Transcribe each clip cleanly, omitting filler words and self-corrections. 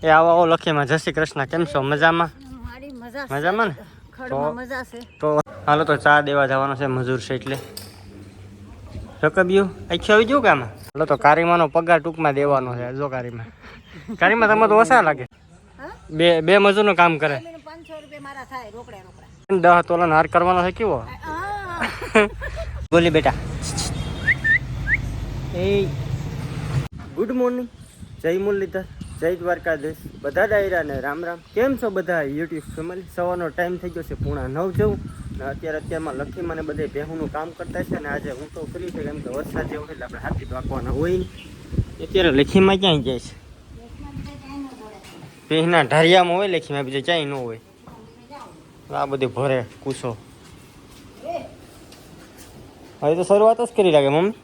એ આવો આવો લખીમાં જય શ્રી કૃષ્ણ. કેમ છો? મજામાં? મજામાં ને? તો હાલો તો ચા દેવા જવાનો છે મજૂર છે એટલે રકબ્યું આખી આવી ગયું કે આમાં. હાલો તો કારીમાનો પગાર ટૂંકમાં દેવાનો છે. જો કારીમાં તમે તો ઓછા લાગે. બે મજૂરનું કામ કરે. 500 રૂપિયા મારા થાય રોકડા 10 તોલાનો હાર કરવાનો છે. કેવો બોલી બેટા. એ ગુડ મોર્નિંગ, જય મુરલીધર, જય દ્વારકાધીશ, બધા ડાયરાને રામ રામ. કેમ છો બધા યુટ્યુબ ફેમિલી? સવારનો ટાઈમ થઈ ગયો છે 9:30 જેવું ને અત્યારમાં લખીમાં બધે ભેહુંનું કામ કરતા છે ને આજે હું તો ફ્રી છે કેમ કે વરસાદ જેવો એટલે આપણે હાથી પાકવાના હોય ને. અત્યારે લખીમાં ક્યાંય જાય છે? ભેહના ઢારિયામાં હોય લખીમાં, બીજે ક્યાંય ન હોય. આ બધી ભરે કૂસો. હવે તો શરૂઆત જ કરી લાગે મમ્મી.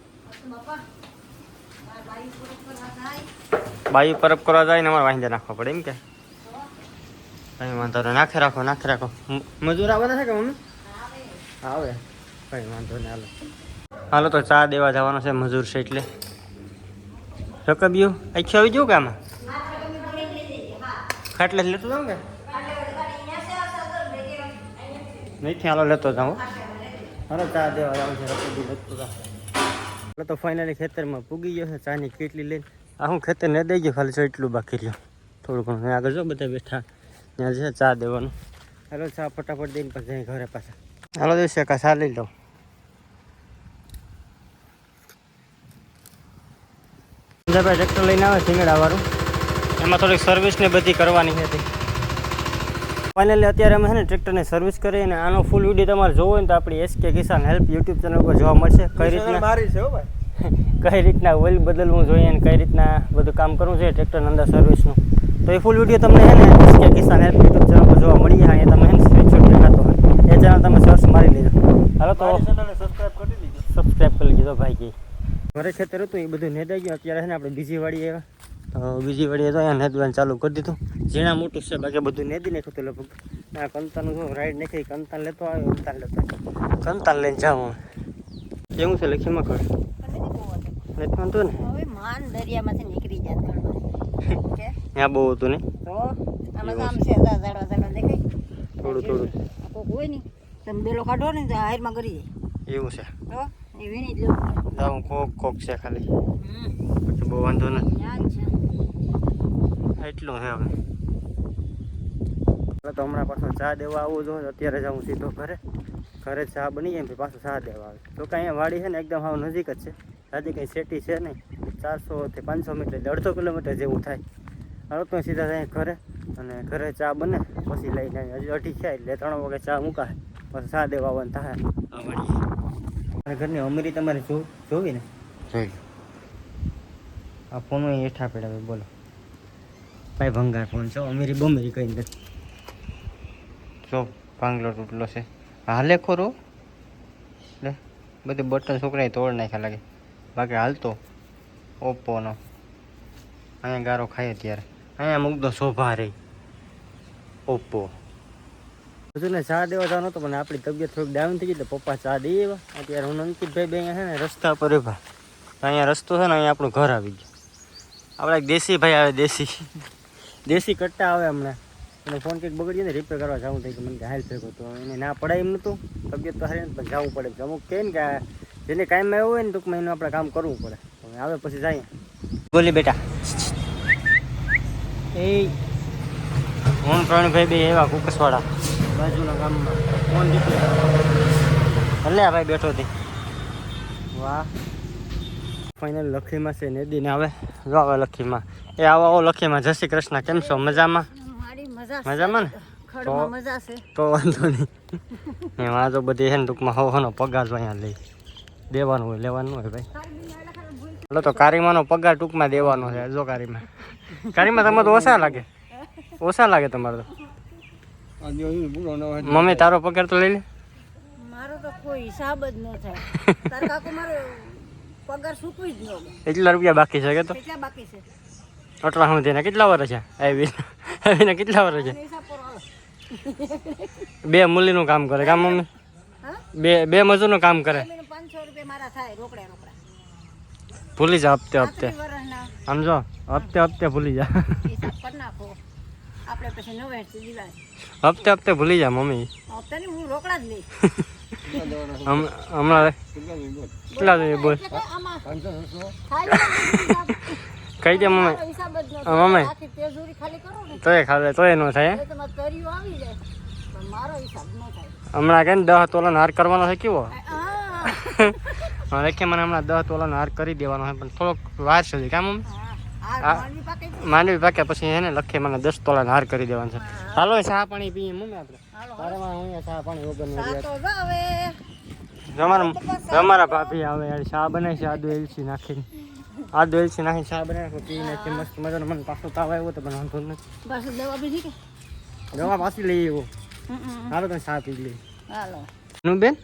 બાયું પરબ કરવા જાય ને અમારે વાંધા નાખવા પડે એમ કે કઈ વાંધો નહીં. નાખે રાખો. મજૂર આવવાના છે કે મમ્મી? આવે કઈ વાંધો નહીં. હાલો તો ચા દેવા જવાનો છે મજૂર છે એટલે રકબ્યું આખી આવી ગયું કે આમાં ખાટલે જ લેતો જાઉં કે નહીં? હાલો લેતો જાઉં. હાલો ચા દેવા જવાનું છે. રકબ્યું લેતો જાઉં. હાલો તો ફાઇનલી ખેતરમાં પૂગી ગયો છે. ચાની કેટલી લઈને હું ખેતર ને દઈ ગયો. ખાલી એટલું બાકી રહ્યું થોડું ઘણું. આગળ જો બધા બેઠા ત્યાં છે ચા દેવાનું. હાલો ચા ફટાફટ દઈને પછી જઈ ઘરે પાછા. હાલો દિવસે કા ચા લઈ લઉં. ભાઈ ટ્રેક્ટર લઈને આવે સિંગડા વાળું, એમાં થોડીક સર્વિસ ને બધી કરવાની હતી. ફાઇનલી અત્યારે અમે છે ને ટ્રેક્ટરની સર્વિસ કરી અને આનો ફૂલ વિડીયો તમારે જોવો ને તો આપણી એસકે કિસાન હેલ્પ યુટ્યુબ ચેનલ પર જોવા મળશે. કઈ રીતના ઓઇલ બદલવું જોઈએ અને કઈ રીતના બધું કામ કરવું જોઈએ ટ્રેક્ટરની અંદર સર્વિસનું. તો એ ફૂલ વિડીયો તમને છે ને એસકે કિસાન હેલ્પ યુટ્યુબ ચેનલ પર જોવા મળી જાય. તમે છે ને સ્ક્રીનશોટ દેખાતો હોય એ ચેનલ તમે સર્ચ મારી લેજો. હાલો તો સબસ્ક્રાઈબ કરી લીધો ભાઈ કે ઘરે ખેતર હતું એ બધું નેદાઈ ગયું. અત્યારે છે ને આપણે બીજી વાડી આવ્યા તો બીજી વાડીએ તો અહીંયા નેદવાનું ચાલુ કરી દીધું. ઝીણા મોટું છે બાકી બધું નેદી નાખ્યું. તો લગભગ આ કંતાનું જો રાઈડ નાખી કંતાન લેતો આવ્યો. કંતાન લઈને જાઉં. કેવું છે લખીમાં ઘર ને હવે માન દરિયામાંથી નીકળી જાય ત્યાં બહુ હતું ને તો આમાં આમ છે ઝાડવા દેખાય થોડું કોક હોય ને તમે બેલો કાઢો ને તો હારમાં કરી જાય એવું છે. તો એ વીણી જ લેવું જાઉં કોક છે ખાલી પછી બહુ વાંધો નથી. એટલું છે હવે. તો હમણાં પાછો ચા દેવા આવવું જોઈએ. અત્યારે જાઉં સીધો ઘરે ચા બની જાય પછી પાછું ચા દેવા આવે. તો કાંઈ અહીંયા વાડી છે ને એકદમ હાવ નજીક જ છે. આજે કંઈ સેટી છે નહીં. 400 થી 500 મીટર એટલે 1.5 કિલોમીટર જેવું થાય. હવે તો સીધા જાય ઘરે અને ઘરે ચા બને પછી લઈને હજી 2:30 થાય એટલે 3 વાગે ચા મૂકાય પછી ચા દેવા આવવાનું થાય. આ વાડી ઘરની અમીરી તમારે જોવી ને જોઈ. આ ફોન હેઠા પડ્યા બોલો ભાઈ ભંગાર ફોન છો. અમીરી બમીરી કઈ નથી. જો ભાંગલો તૂટલો છે. હાલે ખોરો લે બધું બટન છોકરાએ તોડ નાખ્યા લાગે. બાકી હાલતો ઓપ્પોનો. અહીંયા ગારો ખાય ત્યારે અહીંયા મૂકદો શોભા રહી ઓપ્પો. હજુ ને ચા દેવા જવાનો હતો પણ આપણી તબિયત થોડીક ડાઉન થઈ ગઈ તો પપ્પા ચા દઈ એવા. અત્યારે હું અંકિતભાઈ બે અહીંયા છે ને રસ્તા પર ઉભા. અહીંયા રસ્તો છે ને અહીંયા આપણું ઘર આવી ગયું. આપણે એક દેશી ભાઈ આવે દેશી કટ્ટા આવે હમણાં. એને ફોન કંઈક બગડી ને રિપેર કરવા જવું થઈ ગયું. મને કે હાલ ભેગો તો એને ના પડાય એમ નહોતું. તબિયત તો સારી પણ જવું પડે. અમુક કહે ને કે જેને કામમાં એવું હોય ને ટૂંકમાં એનું આપણે કામ કરવું પડે. આવે પછી જાય. બોલી બેટા. એ હું પ્રવીણભાઈ બે એવા કુકસવાળા બાજુના ગામમાં ફોન રિપેર ભલે આ ભાઈ બેઠો હતી. વાહ ફાઇનલ લખીમાં છે નેદીને આવે. જો આવે લખીમાં. એ આવો લખીમાં જય શ્રી કૃષ્ણ. કેમ છો? મજામાં? મજામાં ને? તો વાંધો નહીં. એમાં તો બધી છે ને ટૂંકમાં હવાનો પગાર તો અહીંયા લઈ દેવાનું હોય લેવાનું હોય ભાઈ. હાલો તો કારીમાનો પગાર ટૂંકમાં દેવાનો છે. જો કારીમાં તમે તો ઓછા લાગે તમારે તો. મમ્મી તારો પગાર તો લઈ લે. મારો તો કોઈ હિસાબ જ ન થાય. તાર કાકો મારો પગાર સૂકવી જ ન. એટલા રૂપિયા બાકી છે કે તો કેટલા બાકી છે? આટલા હું તેને કેટલા વર્ષ છે આવીને કેટલા વર્ષ છે? 2 મૂલીનું કામ કરે કામ મમ્મી. બે મજૂરનું કામ કરે. 500 રૂપિયા મારા થાય રોકડા ભૂલી જા હપ્તે હપ્તે 35 વર્ષના આમ જો હપ્તે હપ્તે ભૂલી જા હિસાબ કરી નાખો આપણે પછી 90 દિવાળી હપ્તે હપ્તે ભૂલી જા મમ્મી હપ્તા ની હું રોકડા જ લઈશ હમણાં કેટલા જોઈએ બોલ એટલે કે આમાં ખાલી હિસાબ કહી દે મમ્મી હિસાબ જ ન મમ્મી આખી તેજોરી ખાલી કરો ને તોય ખાવે તોય ન થાય એટલે તમારે તરિયું આવી જાય પણ મારો હિસાબ ન થાય હમણાં કે 10 તોલાનો હાર કરવાનો છે કેવો હા રેખે મને હમણાં 10 તોલાનો હાર કરી દેવાનો છે પણ થોડોક વાર છે કામ મમ્મી આ માંડવી પાકે છે. માંડવી પાકે પછી એને લખે મને 10 તોલાનો હાર કરી દેવાનો છે હાલો ચા પાણી પીએ મમ્મી આપણે હાલો તારે માં હું ચા પાણી વગર નું આ તો જો હવે અમારા ભાભી આવે યાર ચા બનાવી છે આદુ એલચી નાખીને ચા બનાવી પી નાખી મસ્ત મજાનો મને પાછો તાવ આવ્યો તો પણ વાંધો નથી બસ દવા બીજી કે દવા પાછી લઈ આવ્યો હાલો તમે ચા પી લઈ હાલો નું બેન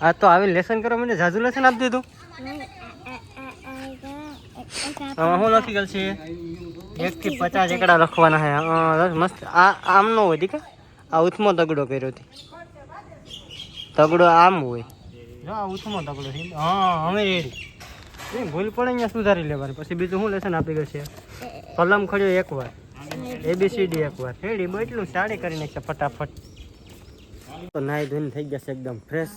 આ તો આવીને લેસન કરો મને જાજુ લેસન આપી દીધું આમાં શું લખી ગયેલ છે 1 થી 50 એકડા લખવાના છે મસ્ત આ આમ નો હોય દીકા આ ઉથમો તગડો કર્યો હતી તગડો આમ હોય જો આ ઉથમો તગડો છે હા અમે રેડી એ ભૂલ પડે અહીંયા સુધારી લેવાની પછી બીજું શું લેસન આપી ગયું છે કલમ ખડ્યો એકવાર ABCD એકવાર રેડી એટલું સાડી કરી નાખશે ફટાફટ તો નાઈ ધોઈને થઈ ગયા છે એકદમ ફ્રેશ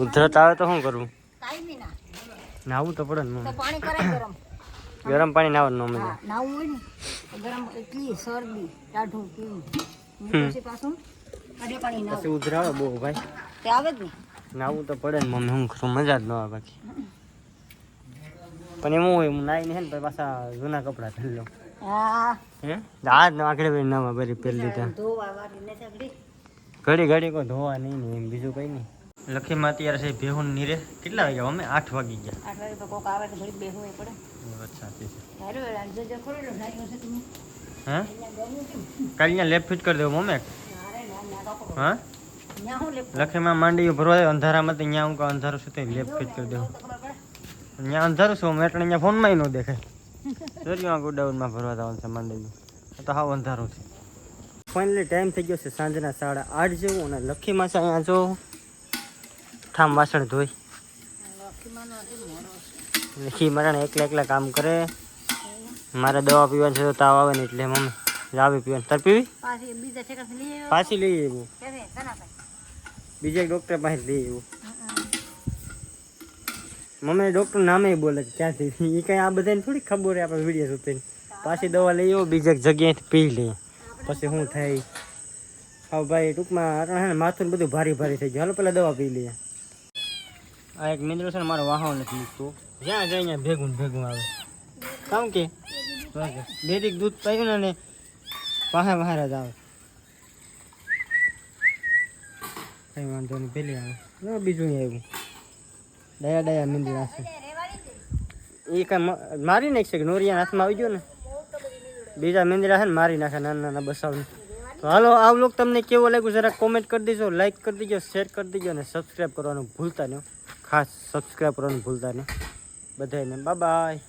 ઉધરત આવે તો શું કરવું કાઈ ના નાવું તો પડે ને તો પાણી કરાય ગરમ પાણી નાવાનું ન મજા હા નાવું હોય ને તો ગરમ એટલી શરદી ટાઢું પીવું પછી પાછું અડે પાણી નાવું પછી ઉધરાવે બહુ ભાઈ તે આવે જ ને નાવું તો પડે ને મમ્મી હું કરું મજા જ ન આવે બાકી પણ એમ હોય હું નાઈને હે ને પછી પાછા જૂના કપડાં પહેરી લઉં હા હે આજ આગળ ભાઈ નામાં બરી પહેરી લીધા ધોવા વાળી ને સગડી ઘડી કોઈ ધોવા નહીં ને એમ બીજું કંઈ નહીં લખીમાં અત્યારે છે ભેહું નીરે કેટલા વાગ્યા અમે 8 વાગી ગયા 8 વાગે તો કોક આવે તો ઘડી બેહવું પડે એ વાત સાચી છે હારું વેલા જો ખોરેલો નાખ્યો છે તમે હે અહીંયા ગયું કેમ કાલે અહીંયા લેપ ફિટ કરી દેવું મમ્મી અરે ના ના કાકો હા ન્યા હું લે લખીમાં માંડી ભરવા દે અંધારામાં તો અહીંયા હું કહું અંધારું શું લેપ ફિટ કરી દેવું ખબર પડે અહીંયા અંધારું શું મેં એટલે અહીંયા ફોનમાં ન દેખાય જોરિયો ગોડાઉનમાં ભરવા જવાનું છે માંડી તો હાવ અંધારું છે ફાઇનલી ટાઈમ થઈ ગયો છે સાંજના 8:30 જેવું અને લખીમાં છે અહીંયા જો ઠામ વાસણ ધોઈ લખીમાંનો હતી મોરો લખી મારા એકલા કામ કરે મારે દવા પીવાની છે તો તાવ આવે ને એટલે મમ્મી લાવી પીવાની તાર પીવી પાછી બીજા ઠેકાથી લઈ આવ્યો પાછી લઈ આવ્યું કેવે કના ભાઈ બીજા ડૉક્ટર પાસે લઈ આવ્યું મમ્મી ડૉક્ટર નામે બોલે કે ક્યાંથી એ કંઈ આ બધાને થોડી ખબર હોય આપણે વિડીયો જોઈને પાછી દવા લઈ આવો બીજા જગ્યાએથી પી લઈએ પછી શું થાય હા ભાઈ ટૂંકમાં આપણે છે ને માથું બધું ભારી થઈ ગયું હાલો પહેલાં દવા પી લઈએ આ એક મિત્ર છે ને મારો વાહો નથી મૂકતો જ્યાં જાય અહીંયા ભેગું આવે કામ કે ડેરીક દૂધ પાયું ને બહાર જ આવે કંઈ વાંધો નહીં પેલી આવે બીજું આવ્યું ડાયા મીંદડા છે એ કાંઈ મારી નાખશે કે નોરિયા હાથમાં આવી ગયો ને બીજા મીંદડા છે ને મારી નાખે નાના બસાવને તો હાલો આ વ્લોગ તમને કેવો લાગ્યું જરા કોમેન્ટ કરી દેજો લાઈક કરી દેજો શેર કરી દેજો અને સબસ્ક્રાઈબ કરવાનું ભૂલતા નહીં ખાસ સબસ્ક્રાઈબ કરવાનું ભૂલતા નહીં બધાને બાય